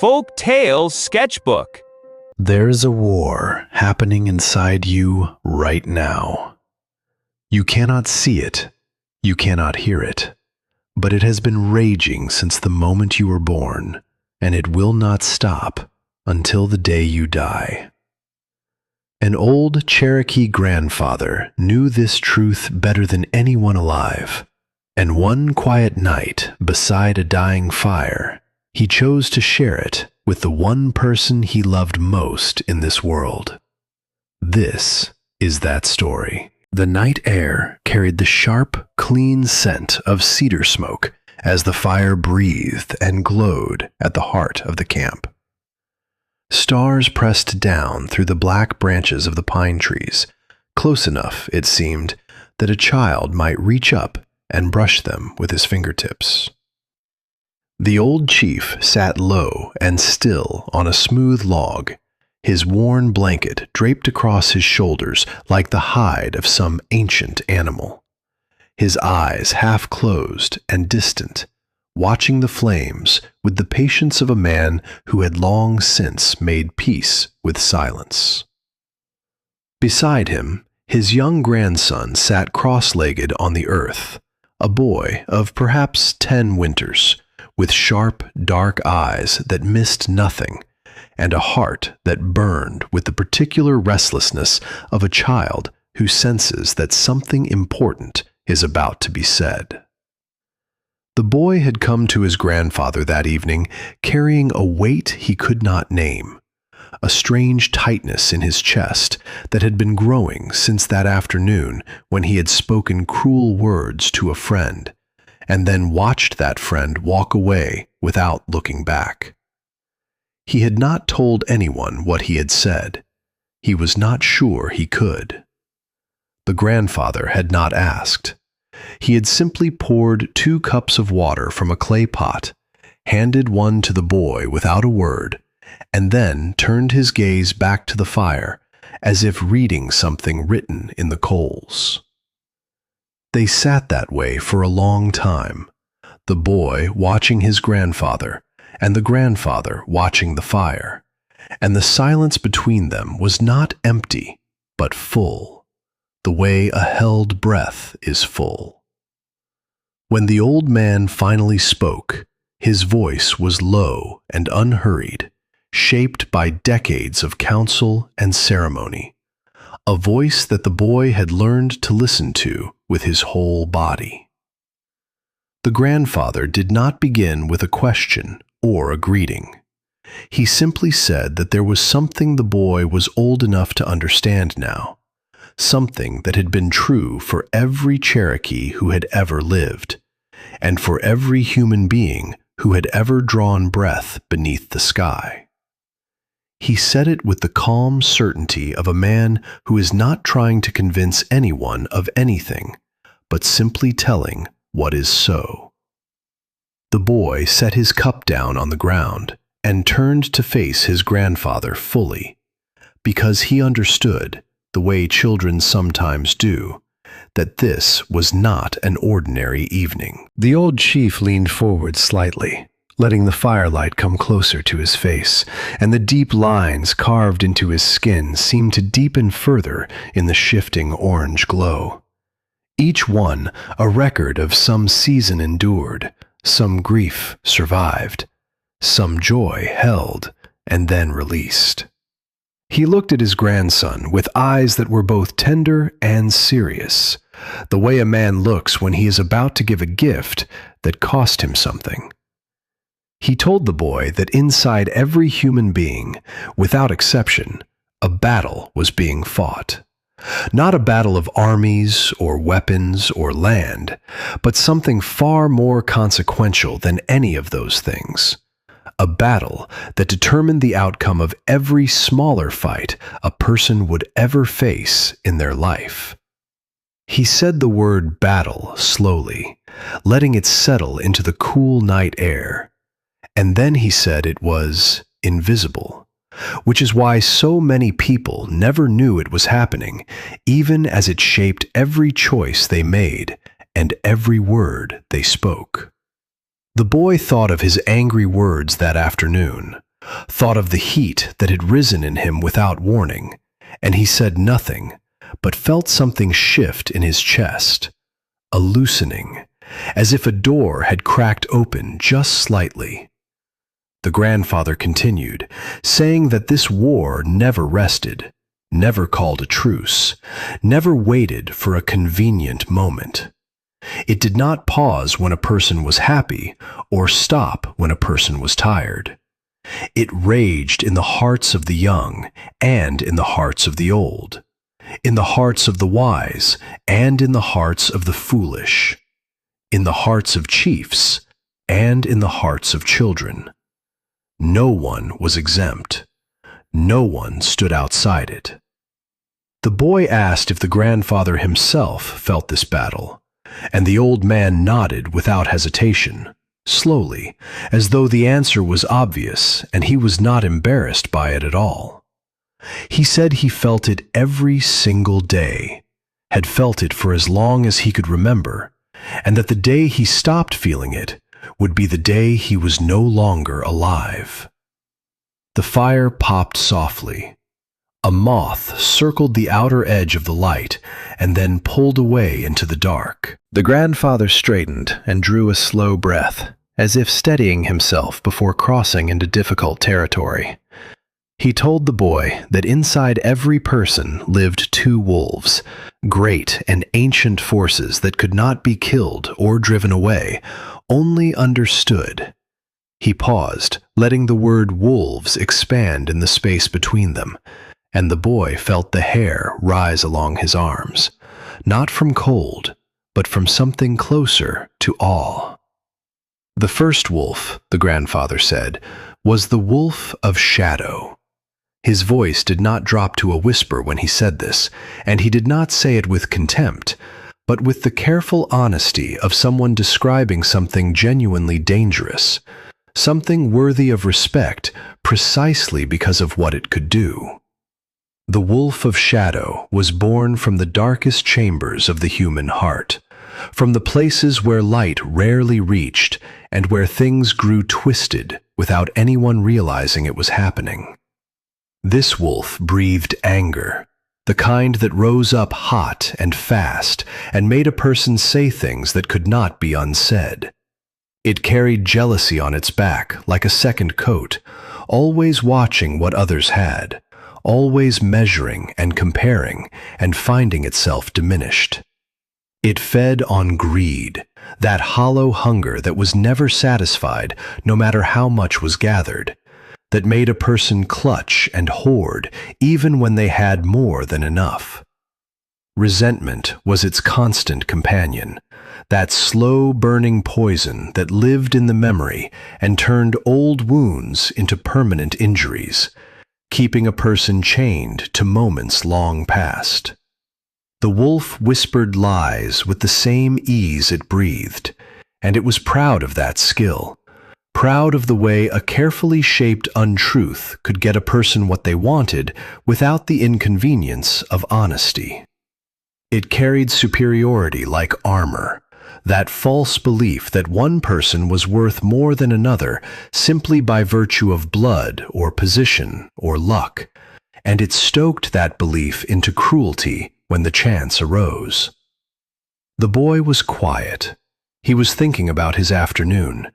Folk Tales Sketchbook. There's a war happening inside you right now. You cannot see it, you cannot hear it, but it has been raging since the moment you were born, and it will not stop until the day you die. An old Cherokee grandfather knew this truth better than anyone alive, and one quiet night beside a dying fire, he chose to share it with the one person he loved most in this world. This is that story. The night air carried the sharp, clean scent of cedar smoke as the fire breathed and glowed at the heart of the camp. Stars pressed down through the black branches of the pine trees, close enough, it seemed, that a child might reach up and brush them with his fingertips. The old chief sat low and still on a smooth log, his worn blanket draped across his shoulders like the hide of some ancient animal. His eyes half closed and distant, watching the flames with the patience of a man who had long since made peace with silence. Beside him, his young grandson sat cross-legged on the earth, a boy of perhaps 10 winters, with sharp, dark eyes that missed nothing, and a heart that burned with the particular restlessness of a child who senses that something important is about to be said. The boy had come to his grandfather that evening carrying a weight he could not name, a strange tightness in his chest that had been growing since that afternoon when he had spoken cruel words to a friend, and then watched that friend walk away without looking back. He had not told anyone what he had said. He was not sure he could. The grandfather had not asked. He had simply poured 2 cups of water from a clay pot, handed one to the boy without a word, and then turned his gaze back to the fire, as if reading something written in the coals. They sat that way for a long time, the boy watching his grandfather, and the grandfather watching the fire, and the silence between them was not empty, but full, the way a held breath is full. When the old man finally spoke, his voice was low and unhurried, shaped by decades of counsel and ceremony, a voice that the boy had learned to listen to with his whole body. The grandfather did not begin with a question or a greeting. He simply said that there was something the boy was old enough to understand now, something that had been true for every Cherokee who had ever lived, and for every human being who had ever drawn breath beneath the sky. He said it with the calm certainty of a man who is not trying to convince anyone of anything, but simply telling what is so. The boy set his cup down on the ground and turned to face his grandfather fully, because he understood, the way children sometimes do, that this was not an ordinary evening. The old chief leaned forward slightly, letting the firelight come closer to his face, and the deep lines carved into his skin seemed to deepen further in the shifting orange glow. Each one a record of some season endured, some grief survived, some joy held and then released. He looked at his grandson with eyes that were both tender and serious, the way a man looks when he is about to give a gift that cost him something. He told the boy that inside every human being, without exception, a battle was being fought. Not a battle of armies or weapons or land, but something far more consequential than any of those things. A battle that determined the outcome of every smaller fight a person would ever face in their life. He said the word battle slowly, letting it settle into the cool night air. And then he said it was invisible, which is why so many people never knew it was happening, even as it shaped every choice they made and every word they spoke. The boy thought of his angry words that afternoon, thought of the heat that had risen in him without warning, and he said nothing, but felt something shift in his chest, a loosening, as if a door had cracked open just slightly. The grandfather continued, saying that this war never rested, never called a truce, never waited for a convenient moment. It did not pause when a person was happy or stop when a person was tired. It raged in the hearts of the young and in the hearts of the old, in the hearts of the wise and in the hearts of the foolish, in the hearts of chiefs and in the hearts of children. No one was exempt. No one stood outside it. The boy asked if the grandfather himself felt this battle, and the old man nodded without hesitation, slowly, as though the answer was obvious and he was not embarrassed by it at all. He said he felt it every single day, had felt it for as long as he could remember, and that the day he stopped feeling it would be the day he was no longer alive. The fire popped softly. A moth circled the outer edge of the light and then pulled away into the dark. The grandfather straightened and drew a slow breath, as if steadying himself before crossing into difficult territory. He told the boy that inside every person lived two wolves, great and ancient forces that could not be killed or driven away, only understood. He paused, letting the word wolves expand in the space between them, and the boy felt the hair rise along his arms, not from cold, but from something closer to awe. The first wolf, the grandfather said, was the wolf of shadow. His voice did not drop to a whisper when he said this, and he did not say it with contempt, but with the careful honesty of someone describing something genuinely dangerous, something worthy of respect precisely because of what it could do. The wolf of shadow was born from the darkest chambers of the human heart, from the places where light rarely reached and where things grew twisted without anyone realizing it was happening. This wolf breathed anger, the kind that rose up hot and fast and made a person say things that could not be unsaid. It carried jealousy on its back like a second coat, always watching what others had, always measuring and comparing and finding itself diminished. It fed on greed, that hollow hunger that was never satisfied no matter how much was gathered, that made a person clutch and hoard even when they had more than enough. Resentment was its constant companion, that slow-burning poison that lived in the memory and turned old wounds into permanent injuries, keeping a person chained to moments long past. The wolf whispered lies with the same ease it breathed, and it was proud of that skill, proud of the way a carefully shaped untruth could get a person what they wanted without the inconvenience of honesty. It carried superiority like armor, that false belief that one person was worth more than another simply by virtue of blood or position or luck, and it stoked that belief into cruelty when the chance arose. The boy was quiet. He was thinking about his afternoon.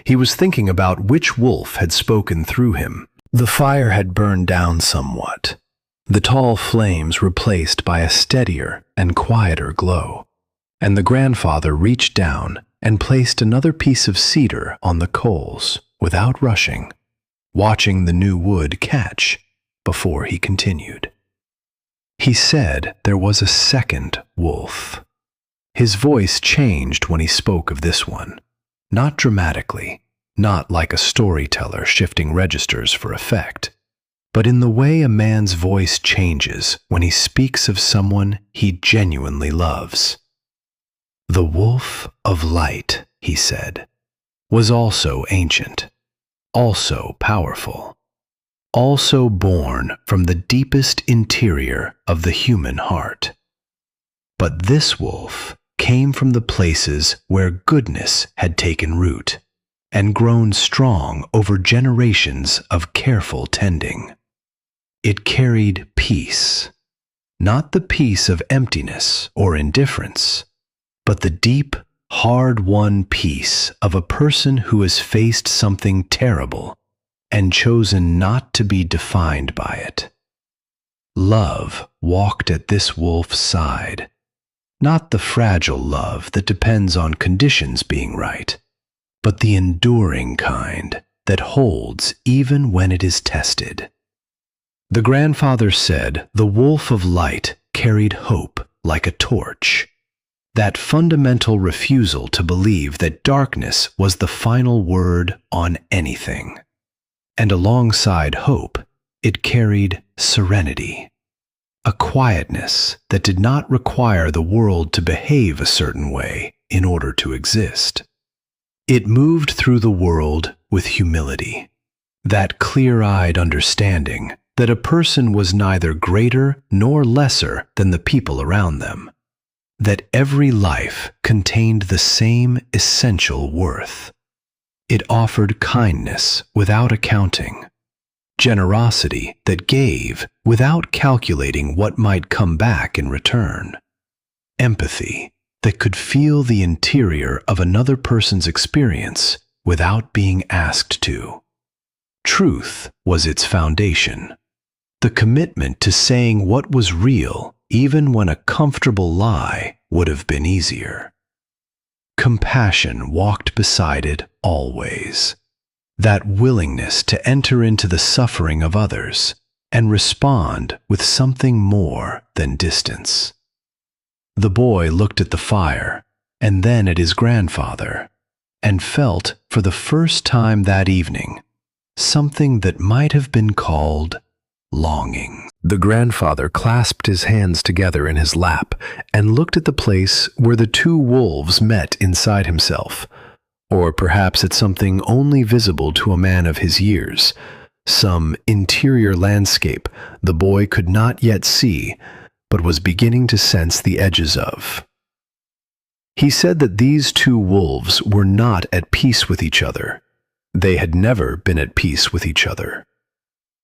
He was thinking about which wolf had spoken through him. The fire had burned down somewhat, the tall flames replaced by a steadier and quieter glow, and the grandfather reached down and placed another piece of cedar on the coals without rushing, watching the new wood catch before he continued. He said there was a second wolf. His voice changed when he spoke of this one, not dramatically, not like a storyteller shifting registers for effect, but in the way a man's voice changes when he speaks of someone he genuinely loves. The wolf of light, he said, was also ancient, also powerful, also born from the deepest interior of the human heart. But this wolf came from the places where goodness had taken root, and grown strong over generations of careful tending. It carried peace, not the peace of emptiness or indifference, but the deep, hard-won peace of a person who has faced something terrible and chosen not to be defined by it. Love walked at this wolf's side, not the fragile love that depends on conditions being right, but the enduring kind that holds even when it is tested. The grandfather said the wolf of light carried hope like a torch, that fundamental refusal to believe that darkness was the final word on anything. And alongside hope, it carried serenity, a quietness that did not require the world to behave a certain way in order to exist. It moved through the world with humility, that clear-eyed understanding that a person was neither greater nor lesser than the people around them, that every life contained the same essential worth. It offered kindness without accounting, generosity that gave without calculating what might come back in return, empathy that could feel the interior of another person's experience without being asked to. Truth was its foundation, the commitment to saying what was real even when a comfortable lie would have been easier. Compassion walked beside it always, that willingness to enter into the suffering of others and respond with something more than distance. The boy looked at the fire and then at his grandfather and felt for the first time that evening something that might have been called longing. The grandfather clasped his hands together in his lap and looked at the place where the two wolves met inside himself, or perhaps at something only visible to a man of his years, some interior landscape the boy could not yet see, but was beginning to sense the edges of. He said that these two wolves were not at peace with each other. They had never been at peace with each other.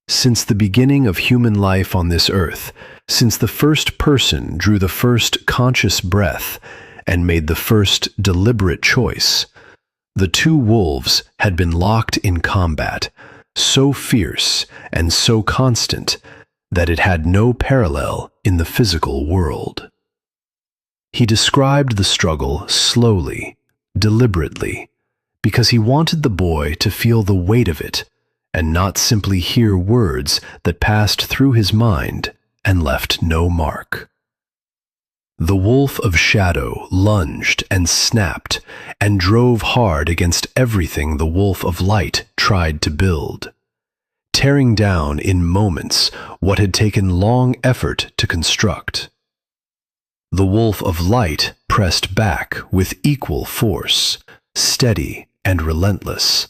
Since the beginning of human life on this earth, since the first person drew the first conscious breath and made the first deliberate choice, the two wolves had been locked in combat, so fierce and so constant that it had no parallel in the physical world. He described the struggle slowly, deliberately, because he wanted the boy to feel the weight of it and not simply hear words that passed through his mind and left no mark. The wolf of shadow lunged and snapped and drove hard against everything the wolf of light tried to build, tearing down in moments what had taken long effort to construct. The wolf of light pressed back with equal force, steady and relentless,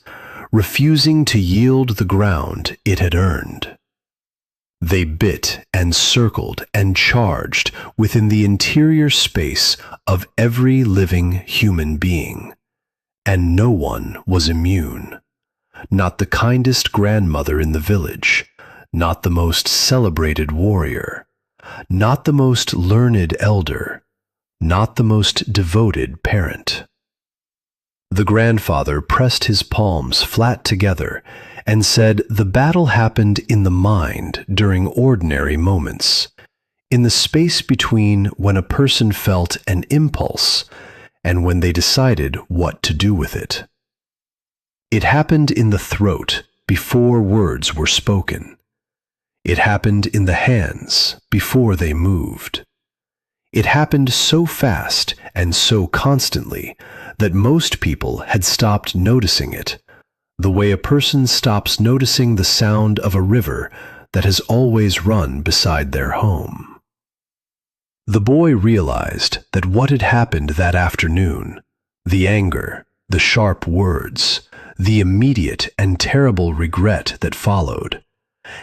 refusing to yield the ground it had earned. They bit and circled and charged within the interior space of every living human being, and no one was immune. Not the kindest grandmother in the village, not the most celebrated warrior, not the most learned elder, not the most devoted parent. The grandfather pressed his palms flat together and said the battle happened in the mind during ordinary moments, in the space between when a person felt an impulse and when they decided what to do with it. It happened in the throat before words were spoken. It happened in the hands before they moved. It happened so fast and so constantly that most people had stopped noticing it, the way a person stops noticing the sound of a river that has always run beside their home. The boy realized that what had happened that afternoon, the anger, the sharp words, the immediate and terrible regret that followed,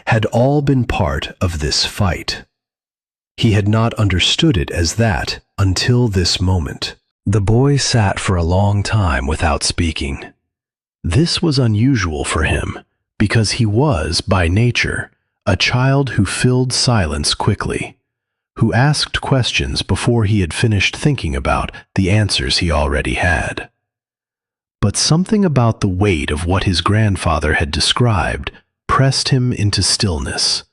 had all been part of this fight. He had not understood it as that until this moment. The boy sat for a long time without speaking. This was unusual for him because he was, by nature, a child who filled silence quickly, who asked questions before he had finished thinking about the answers he already had. But something about the weight of what his grandfather had described pressed him into stillness,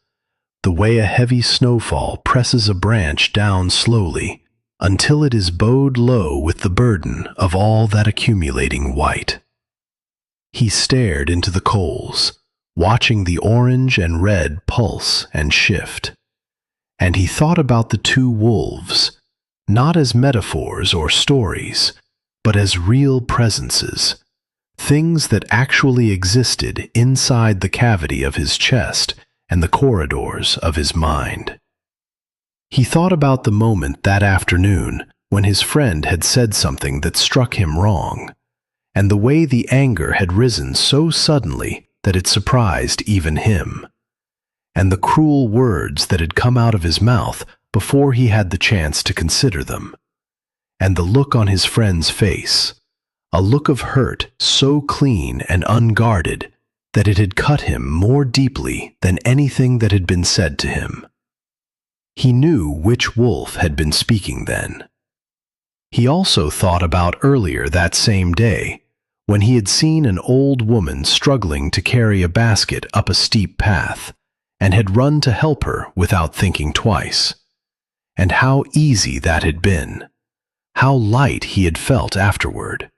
the way a heavy snowfall presses a branch down slowly until it is bowed low with the burden of all that accumulating white. He stared into the coals, watching the orange and red pulse and shift, and he thought about the two wolves, not as metaphors or stories, but as real presences, things that actually existed inside the cavity of his chest and the corridors of his mind. He thought about the moment that afternoon when his friend had said something that struck him wrong, and the way the anger had risen so suddenly that it surprised even him, and the cruel words that had come out of his mouth before he had the chance to consider them, and the look on his friend's face, a look of hurt so clean and unguarded that it had cut him more deeply than anything that had been said to him. He knew which wolf had been speaking then. He also thought about earlier that same day, when he had seen an old woman struggling to carry a basket up a steep path, and had run to help her without thinking twice, and how easy that had been, how light he had felt afterward,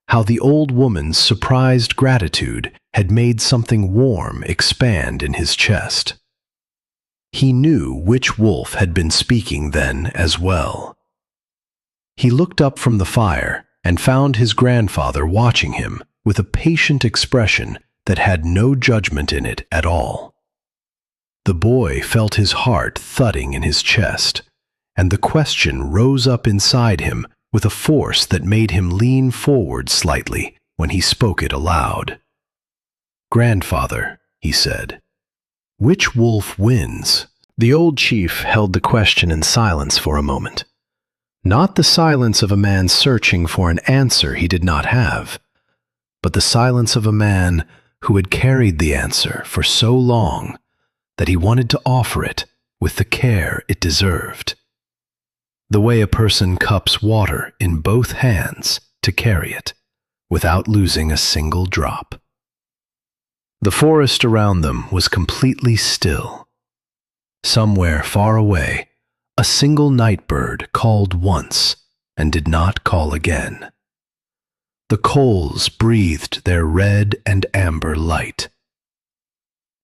how the old woman's surprised gratitude had made something warm expand in his chest. He knew which wolf had been speaking then as well. He looked up from the fire and found his grandfather watching him with a patient expression that had no judgment in it at all. The boy felt his heart thudding in his chest, and the question rose up inside him with a force that made him lean forward slightly when he spoke it aloud. "Grandfather," he said, "which wolf wins?" The old chief held the question in silence for a moment. Not the silence of a man searching for an answer he did not have, but the silence of a man who had carried the answer for so long that he wanted to offer it with the care it deserved. The way a person cups water in both hands to carry it, without losing a single drop. The forest around them was completely still. Somewhere far away, a single night bird called once and did not call again. The coals breathed their red and amber light.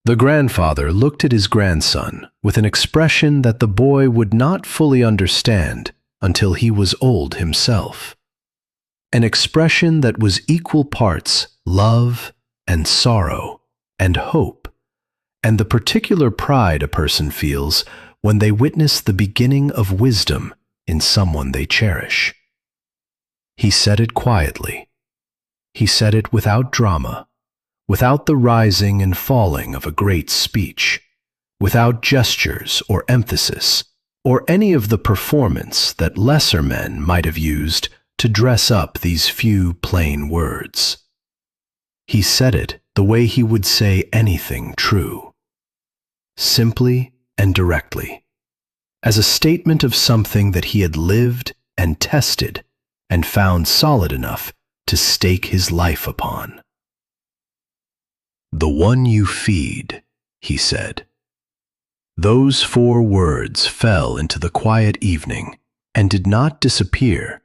The grandfather looked at his grandson with an expression that the boy would not fully understand until he was old himself. An expression that was equal parts love and sorrow and hope, and the particular pride a person feels when they witness the beginning of wisdom in someone they cherish. He said it quietly. He said it without drama, without the rising and falling of a great speech, without gestures or emphasis, or any of the performance that lesser men might have used to dress up these few plain words. He said it the way he would say anything true, simply and directly, as a statement of something that he had lived and tested and found solid enough to stake his life upon. "The one you feed," he said. Those 4 words fell into the quiet evening and did not disappear,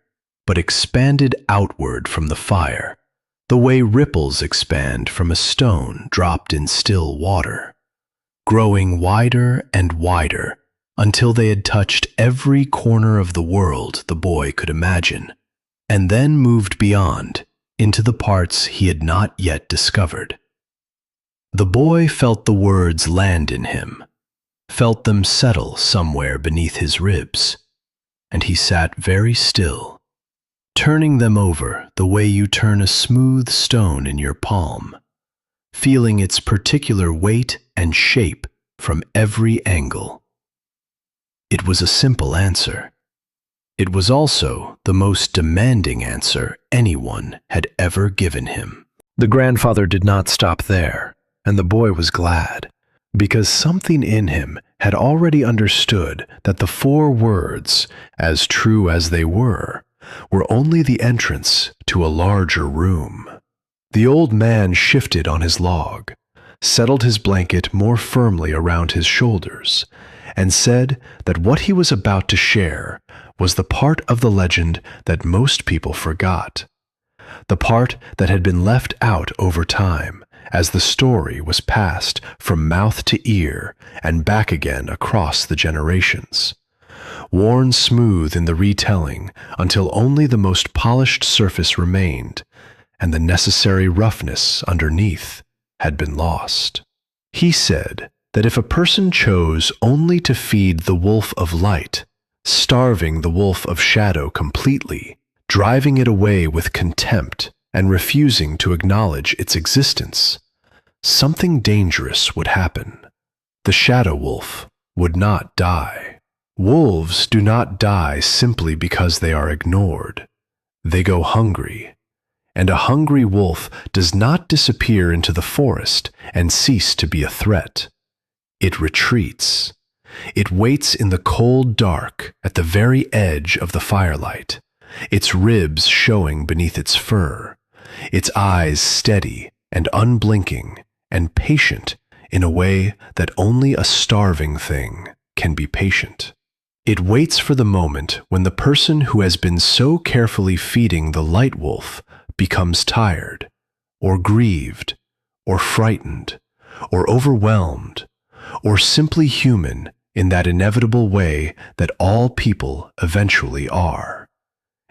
but expanded outward from the fire, the way ripples expand from a stone dropped in still water, growing wider and wider until they had touched every corner of the world the boy could imagine, and then moved beyond into the parts he had not yet discovered. The boy felt the words land in him, felt them settle somewhere beneath his ribs, and he sat very still, turning them over the way you turn a smooth stone in your palm, feeling its particular weight and shape from every angle. It was a simple answer. It was also the most demanding answer anyone had ever given him. The grandfather did not stop there, and the boy was glad, because something in him had already understood that the 4 words, as true as they were only the entrance to a larger room. The old man shifted on his log, settled his blanket more firmly around his shoulders, and said that what he was about to share was the part of the legend that most people forgot, the part that had been left out over time as the story was passed from mouth to ear and back again across the generations, worn smooth in the retelling until only the most polished surface remained, and the necessary roughness underneath had been lost. He said that if a person chose only to feed the wolf of light, starving the wolf of shadow completely, driving it away with contempt and refusing to acknowledge its existence, something dangerous would happen. The shadow wolf would not die. Wolves do not die simply because they are ignored. They go hungry, and a hungry wolf does not disappear into the forest and cease to be a threat. It retreats. It waits in the cold dark at the very edge of the firelight, its ribs showing beneath its fur, its eyes steady and unblinking and patient in a way that only a starving thing can be patient. It waits for the moment when the person who has been so carefully feeding the light wolf becomes tired, or grieved, or frightened, or overwhelmed, or simply human in that inevitable way that all people eventually are.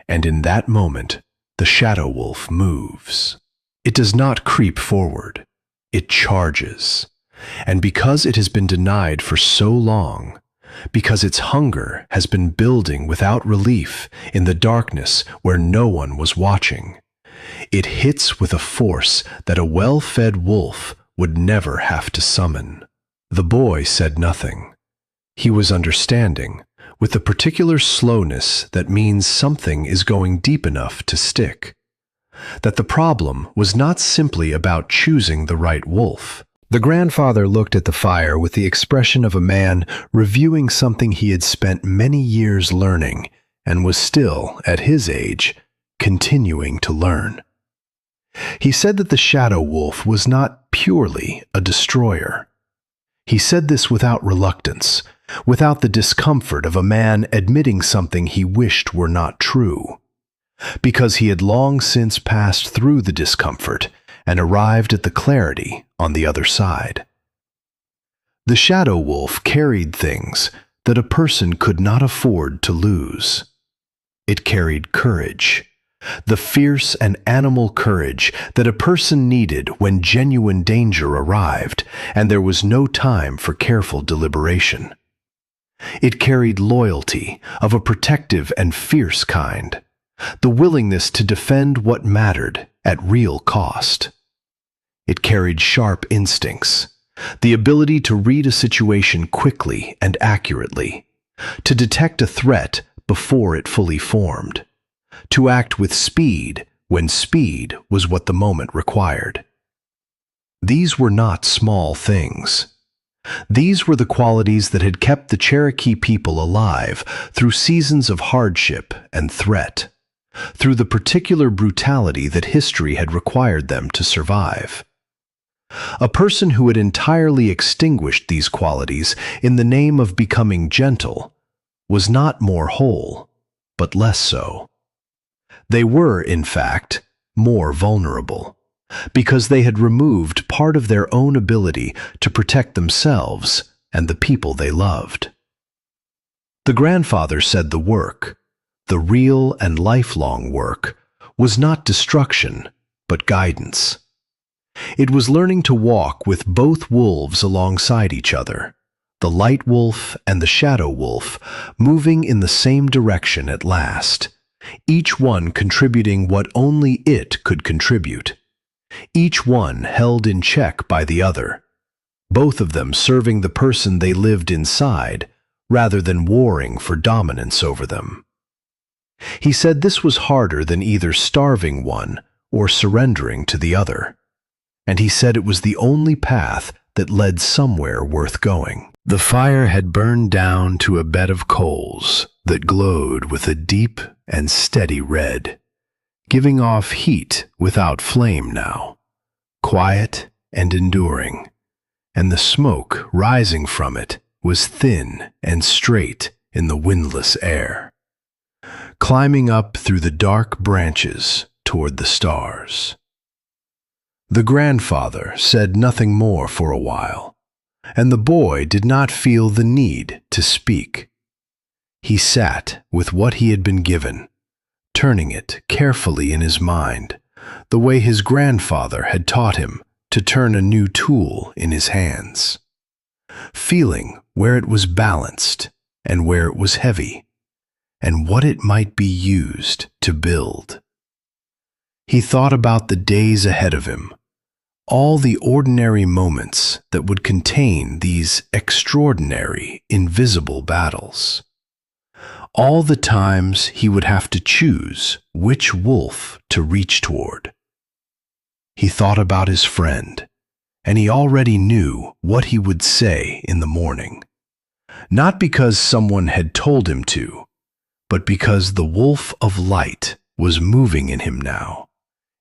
And in that moment, the shadow wolf moves. It does not creep forward. It charges. And because it has been denied for so long, because its hunger has been building without relief in the darkness where no one was watching, it hits with a force that a well-fed wolf would never have to summon. The boy said nothing. He was understanding, with the particular slowness that means something is going deep enough to stick, that the problem was not simply about choosing the right wolf. The grandfather looked at the fire with the expression of a man reviewing something he had spent many years learning and was still, at his age, continuing to learn. He said that the shadow wolf was not purely a destroyer. He said this without reluctance, without the discomfort of a man admitting something he wished were not true, because he had long since passed through the discomfort and arrived at the clarity on the other side. The shadow wolf carried things that a person could not afford to lose. It carried courage, the fierce and animal courage that a person needed when genuine danger arrived and there was no time for careful deliberation. It carried loyalty of a protective and fierce kind, the willingness to defend what mattered at real cost. It carried sharp instincts, the ability to read a situation quickly and accurately, to detect a threat before it fully formed, to act with speed when speed was what the moment required. These were not small things. These were the qualities that had kept the Cherokee people alive through seasons of hardship and threat, through the particular brutality that history had required them to survive. A person who had entirely extinguished these qualities in the name of becoming gentle was not more whole, but less so. They were, in fact, more vulnerable, because they had removed part of their own ability to protect themselves and the people they loved. The grandfather said the work, the real and lifelong work, was not destruction, but guidance. It was learning to walk with both wolves alongside each other, the light wolf and the shadow wolf, moving in the same direction at last, each one contributing what only it could contribute, each one held in check by the other, both of them serving the person they lived inside rather than warring for dominance over them. He said this was harder than either starving one or surrendering to the other. And he said it was the only path that led somewhere worth going. The fire had burned down to a bed of coals that glowed with a deep and steady red, giving off heat without flame now, quiet and enduring, and the smoke rising from it was thin and straight in the windless air, climbing up through the dark branches toward the stars. The grandfather said nothing more for a while, and the boy did not feel the need to speak. He sat with what he had been given, turning it carefully in his mind, the way his grandfather had taught him to turn a new tool in his hands, feeling where it was balanced and where it was heavy, and what it might be used to build. He thought about the days ahead of him, all the ordinary moments that would contain these extraordinary, invisible battles. All the times he would have to choose which wolf to reach toward. He thought about his friend, and he already knew what he would say in the morning. Not because someone had told him to, but because the wolf of light was moving in him now,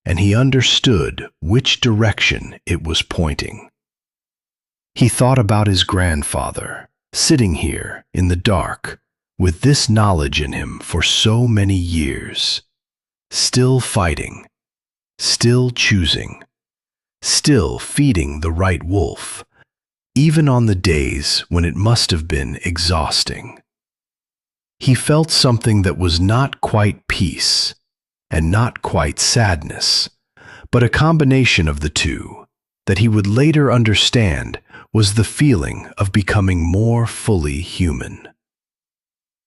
and he understood which direction it was pointing. He thought about his grandfather, sitting here in the dark, with this knowledge in him for so many years, still fighting, still choosing, still feeding the right wolf, even on the days when it must have been exhausting. He felt something that was not quite peace and not quite sadness, but a combination of the two that he would later understand was the feeling of becoming more fully human.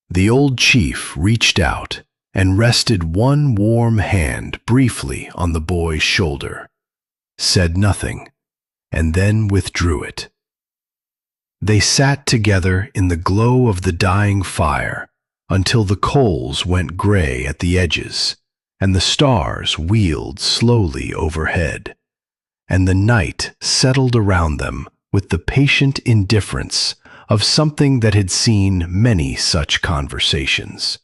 The old chief reached out and rested one warm hand briefly on the boy's shoulder, said nothing, and then withdrew it. They sat together in the glow of the dying fire until the coals went gray at the edges, and the stars wheeled slowly overhead, and the night settled around them with the patient indifference of something that had seen many such conversations,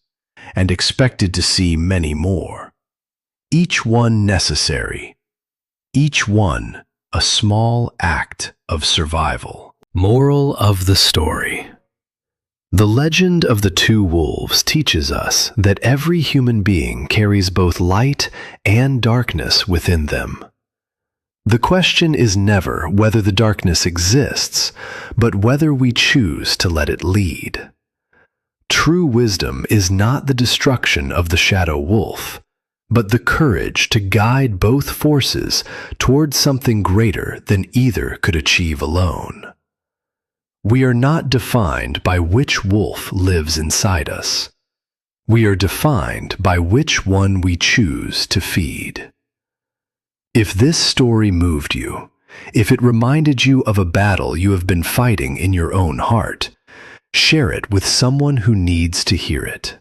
and expected to see many more, each one necessary, each one a small act of survival. Moral of the story. The legend of the two wolves teaches us that every human being carries both light and darkness within them. The question is never whether the darkness exists, but whether we choose to let it lead. True wisdom is not the destruction of the shadow wolf, but the courage to guide both forces toward something greater than either could achieve alone. We are not defined by which wolf lives inside us. We are defined by which one we choose to feed. If this story moved you, if it reminded you of a battle you have been fighting in your own heart, share it with someone who needs to hear it.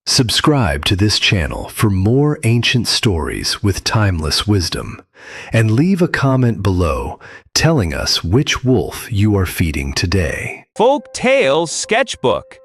Subscribe to this channel for more ancient stories with timeless wisdom, and leave a comment below telling us which wolf you are feeding today. Folk Tales Sketchbook.